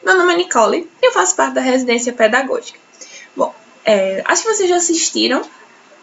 Meu nome é Nicole e eu faço parte da residência pedagógica. Bom, acho que vocês já assistiram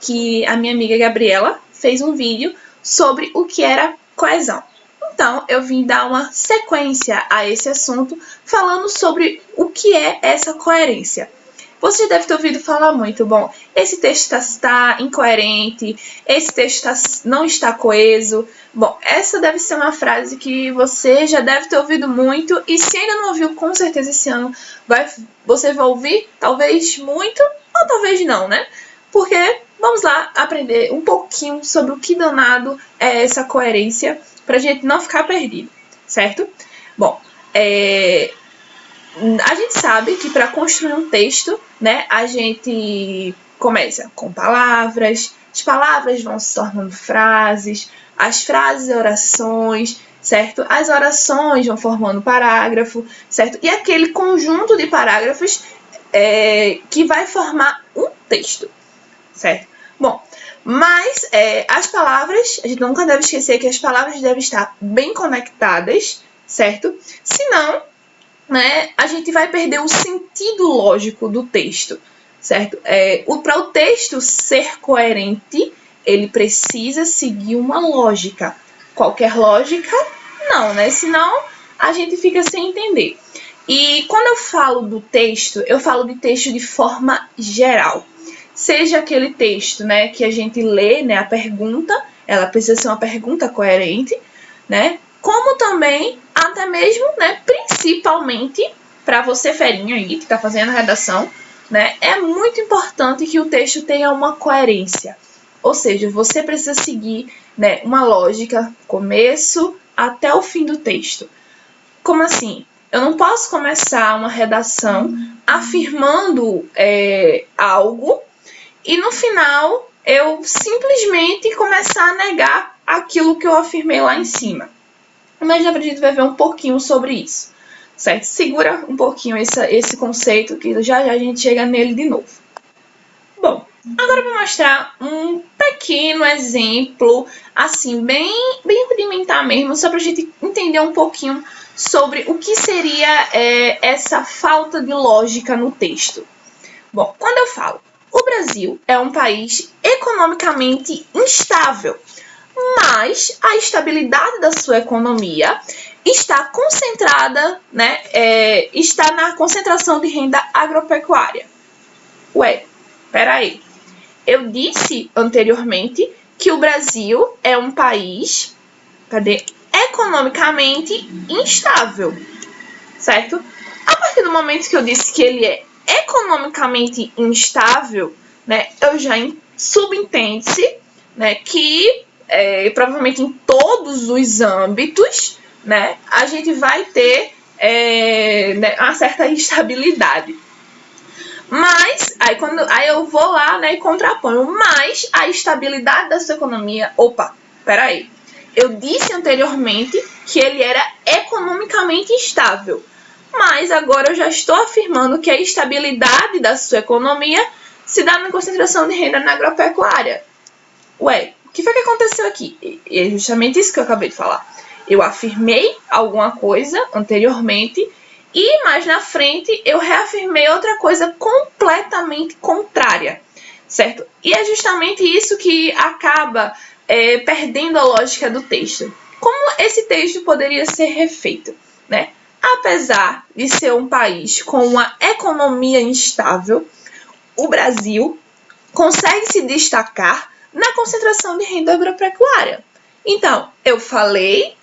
que a minha amiga Gabriela fez um vídeo sobre o que era coesão. Então, eu vim dar uma sequência a esse assunto falando sobre o que é essa coerência. Você deve ter ouvido falar muito, bom, esse texto está incoerente, esse texto não está coeso. Bom, essa deve ser uma frase que você já deve ter ouvido muito e se ainda não ouviu, com certeza esse ano você vai ouvir, talvez muito ou talvez não, né? Porque vamos lá aprender um pouquinho sobre o que danado é essa coerência para a gente não ficar perdido, certo? Bom, a gente sabe que para construir um texto, né, a gente começa com palavras, as palavras vão se tornando frases, as frases orações, certo? As orações vão formando parágrafo, certo? E aquele conjunto de parágrafos que vai formar um texto, certo? Bom, mas as palavras, a gente nunca deve esquecer que as palavras devem estar bem conectadas, certo? Senão, né, a gente vai perder o sentido lógico do texto, certo? Para o texto ser coerente, ele precisa seguir uma lógica. Qualquer lógica, não, né? Senão, a gente fica sem entender. E quando eu falo do texto, eu falo de texto de forma geral. Seja aquele texto, né, que a gente lê, né, a pergunta, ela precisa ser uma pergunta coerente, né? Como também, até mesmo, né, principalmente, para você, ferinha aí, que está fazendo a redação, né, é muito importante que o texto tenha uma coerência. Ou seja, você precisa seguir, né, uma lógica, começo até o fim do texto. Como assim? Eu não posso começar uma redação afirmando algo e no final eu simplesmente começar a negar aquilo que eu afirmei lá em cima. Mas a gente vai ver um pouquinho sobre isso, certo? Segura um pouquinho esse conceito que já a gente chega nele de novo. Bom, agora eu vou mostrar um pequeno exemplo, assim, bem rudimentar mesmo, só para a gente entender um pouquinho sobre o que seria essa falta de lógica no texto. Bom, quando eu falo, o Brasil é um país economicamente instável, mas a estabilidade da sua economia está concentrada, né, está na concentração de renda agropecuária. Ué, peraí. Eu disse anteriormente que o Brasil é um país, economicamente instável, certo? A partir do momento que eu disse que ele é economicamente instável, né, eu já subentende-se, né, que provavelmente em todos os âmbitos, né, a gente vai ter né, uma certa instabilidade. Mas, aí eu vou lá, né, e contraponho, mas a estabilidade da sua economia, peraí, eu disse anteriormente que ele era economicamente instável, mas agora eu já estou afirmando que a estabilidade da sua economia se dá na concentração de renda na agropecuária. Ué, o que foi que aconteceu aqui? É justamente isso que eu acabei de falar. Eu afirmei alguma coisa anteriormente e mais na frente eu reafirmei outra coisa completamente contrária, certo? E é justamente isso que acaba perdendo a lógica do texto. Como esse texto poderia ser refeito, né? Apesar de ser um país com uma economia instável, o Brasil consegue se destacar na concentração de renda agropecuária. Então, eu falei,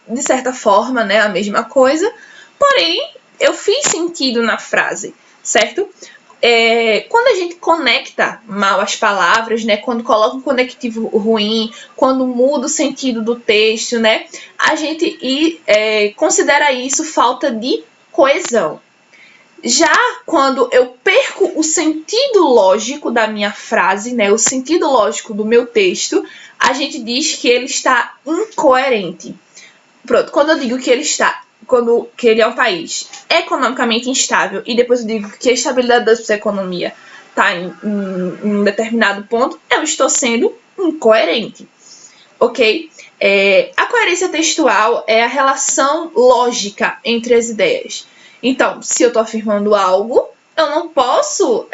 de certa forma, né, a mesma coisa, porém, eu fiz sentido na frase, certo? Quando a gente conecta mal as palavras, né, quando coloca um conectivo ruim, quando muda o sentido do texto, né, a gente considera isso falta de coesão. Já quando eu perco o sentido lógico da minha frase, né, o sentido lógico do meu texto, a gente diz que ele está incoerente. Pronto, quando eu digo que ele é um país economicamente instável e depois eu digo que a estabilidade da sua economia está em um determinado ponto, eu estou sendo incoerente, ok? A coerência textual é a relação lógica entre as ideias. Então, se eu estou afirmando algo, eu não posso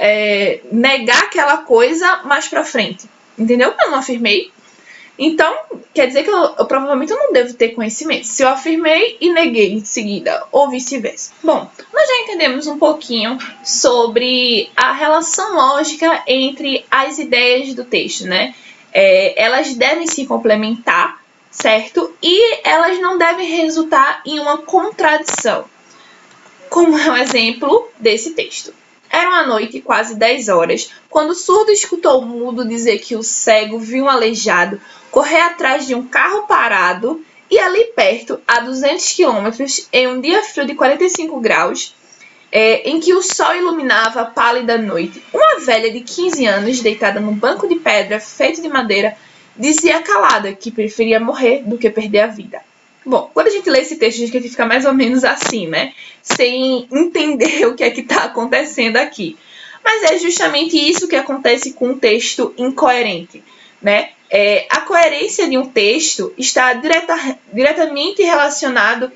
negar aquela coisa mais pra frente. Entendeu? Eu não afirmei. Então, quer dizer que eu provavelmente eu não devo ter conhecimento. Se eu afirmei e neguei em seguida, ou vice-versa. Bom, nós já entendemos um pouquinho sobre a relação lógica entre as ideias do texto, né? Elas devem se complementar, certo? E elas não devem resultar em uma contradição. Como é o exemplo desse texto. Era uma noite, quase 10 horas, quando o surdo escutou o mudo dizer que o cego viu um aleijado correr atrás de um carro parado e ali perto, a 200 quilômetros, em um dia frio de 45 graus, em que o sol iluminava a pálida noite, uma velha de 15 anos, deitada num banco de pedra feito de madeira, dizia calada que preferia morrer do que perder a vida. Bom, quando a gente lê esse texto, a gente fica mais ou menos assim, né? Sem entender o que é que está acontecendo aqui. Mas é justamente isso que acontece com um texto incoerente, né? A coerência de um texto está diretamente relacionado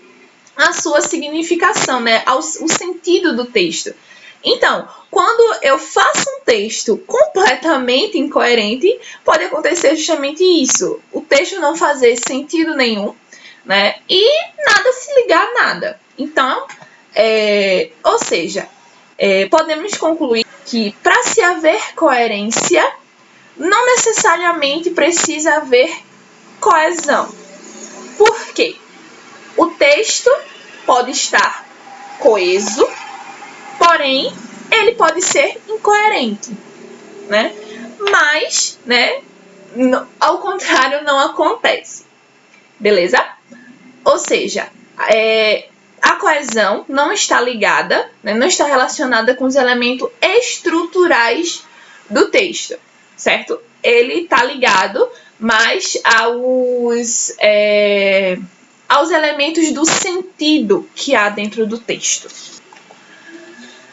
à sua significação, né? O sentido do texto. Então, quando eu faço um texto completamente incoerente, pode acontecer justamente isso. O texto não fazer sentido nenhum, né? E nada se ligar a nada. Então, ou seja, podemos concluir que para se haver coerência, não necessariamente precisa haver coesão. Por quê? O texto pode estar coeso, porém, ele pode ser incoerente, né? Mas, né, ao contrário, não acontece. Beleza? Ou seja, a coesão não está ligada, né, não está relacionada com os elementos estruturais do texto, certo? Ele está ligado mais aos elementos do sentido que há dentro do texto.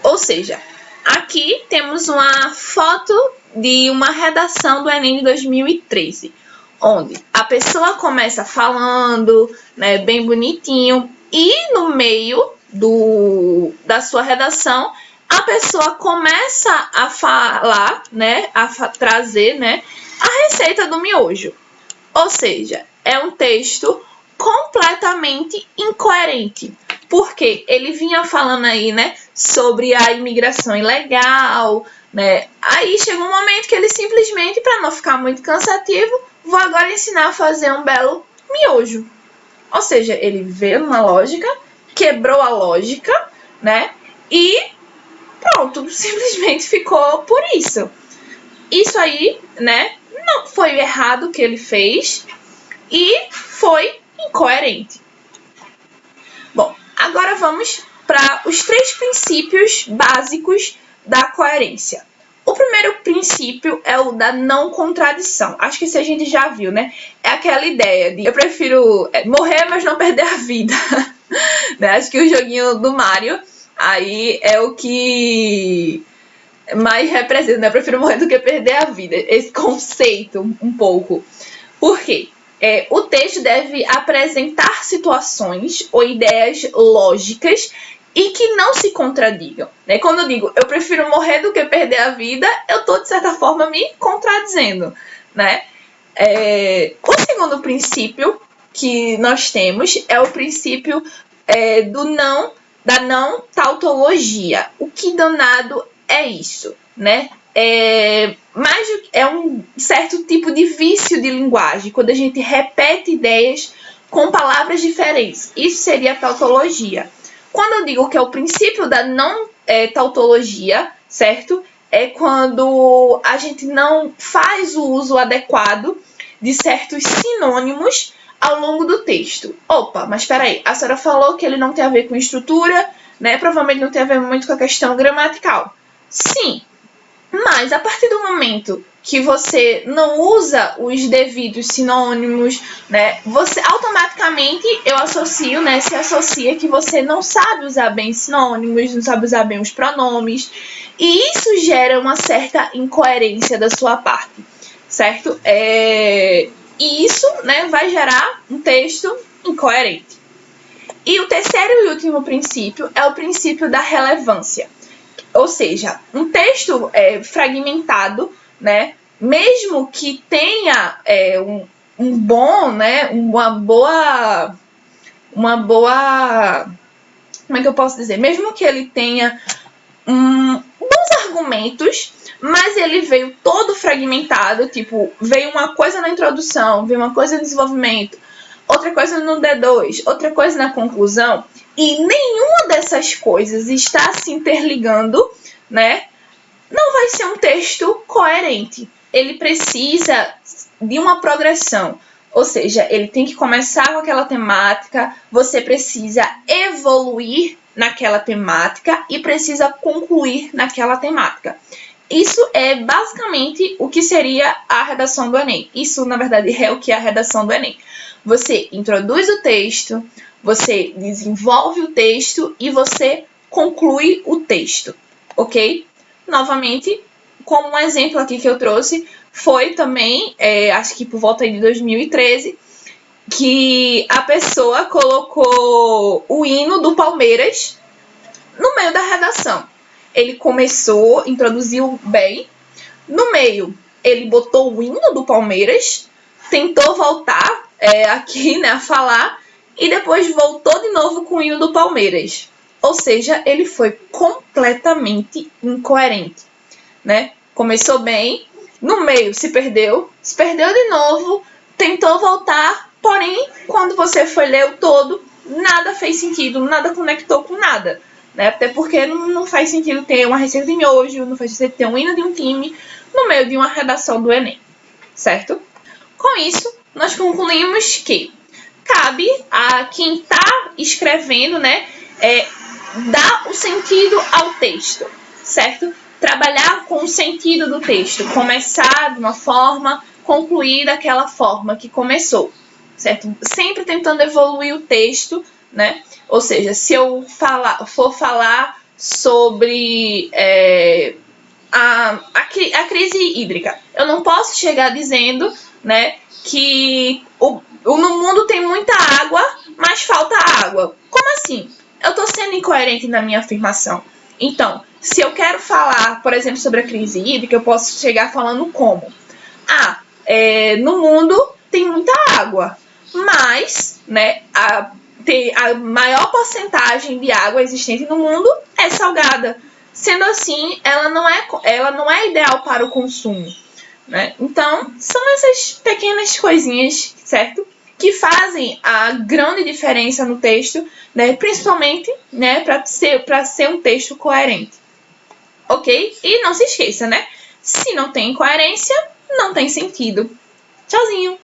Ou seja, aqui temos uma foto de uma redação do Enem de 2013, onde a pessoa começa falando, né, bem bonitinho, e no meio da sua redação, a pessoa começa a falar, né, trazer, né, a receita do miojo. Ou seja, é um texto completamente incoerente, porque ele vinha falando aí, né, sobre a imigração ilegal, né? Aí chegou um momento que ele simplesmente, para não ficar muito cansativo, vou agora ensinar a fazer um belo miojo. Ou seja, ele veio numa lógica, quebrou a lógica, né? E pronto, simplesmente ficou por isso. Isso aí, né, não foi errado o que ele fez e foi incoerente. Bom, agora vamos para os 3 princípios básicos da coerência. O primeiro princípio é o da não contradição. Acho que isso a gente já viu, né? É aquela ideia de eu prefiro morrer, mas não perder a vida. Né? Acho que o joguinho do Mario aí é o que mais representa, né? Eu prefiro morrer do que perder a vida. Esse conceito, um pouco. Por quê? O texto deve apresentar situações ou ideias lógicas e que não se contradigam. Né? Quando eu digo eu prefiro morrer do que perder a vida, eu estou, de certa forma, me contradizendo. Né? O segundo princípio que nós temos é o princípio da não tautologia. O que danado é isso? Né? Mas é um certo tipo de vício de linguagem, quando a gente repete ideias com palavras diferentes. Isso seria a tautologia. Quando eu digo que é o princípio da não tautologia, certo? É quando a gente não faz o uso adequado de certos sinônimos ao longo do texto. Opa, mas espera aí, a senhora falou que ele não tem a ver com estrutura, né? Provavelmente não tem a ver muito com a questão gramatical. Sim, mas a partir do momento que você não usa os devidos sinônimos, né, você automaticamente se associa que você não sabe usar bem sinônimos, não sabe usar bem os pronomes, e isso gera uma certa incoerência da sua parte, certo? E isso, né, vai gerar um texto incoerente. E o terceiro e último princípio é o princípio da relevância. Ou seja, um texto fragmentado, né, mesmo que tenha um bom, né, uma boa, como é que eu posso dizer? Mesmo que ele tenha bons argumentos, mas ele veio todo fragmentado, tipo, veio uma coisa na introdução, veio uma coisa no desenvolvimento, outra coisa no D2, outra coisa na conclusão, e nenhuma dessas coisas está se interligando, né? Não vai ser um texto coerente. Ele precisa de uma progressão. Ou seja, ele tem que começar com aquela temática, você precisa evoluir naquela temática e precisa concluir naquela temática. Isso é basicamente o que seria a redação do Enem. Isso, na verdade, é o que é a redação do Enem. Você introduz o texto, você desenvolve o texto e você conclui o texto, ok? Novamente, como um exemplo aqui que eu trouxe, foi também, acho que por volta de 2013, que a pessoa colocou o hino do Palmeiras no meio da redação. Ele começou, introduziu bem, no meio ele botou o hino do Palmeiras, tentou voltar aqui, né, a falar, e depois voltou de novo com o hino do Palmeiras. Ou seja, ele foi completamente incoerente, né? Começou bem, no meio se perdeu de novo, tentou voltar, porém, quando você foi ler o todo, nada fez sentido, nada conectou com nada, né? Até porque não faz sentido ter uma receita de miojo, não faz sentido ter um hino de um time no meio de uma redação do Enem, certo? Com isso, nós concluímos que cabe a quem está escrevendo, né, dar o sentido ao texto, certo? Trabalhar com o sentido do texto, começar de uma forma, concluir daquela forma que começou, certo? Sempre tentando evoluir o texto, né? Ou seja, se eu for falar sobre a crise hídrica, eu não posso chegar dizendo, né, que no mundo tem muita água, mas falta água. Como assim? Eu estou sendo incoerente na minha afirmação. Então, se eu quero falar, por exemplo, sobre a crise hídrica, eu posso chegar falando como? No mundo tem muita água, mas, né, a maior porcentagem de água existente no mundo é salgada. Sendo assim, ela não é ideal para o consumo, né? Então, são essas pequenas coisinhas, certo? Que fazem a grande diferença no texto, né? Principalmente, né, para ser um texto coerente. Ok? E não se esqueça, né? Se não tem coerência, não tem sentido. Tchauzinho!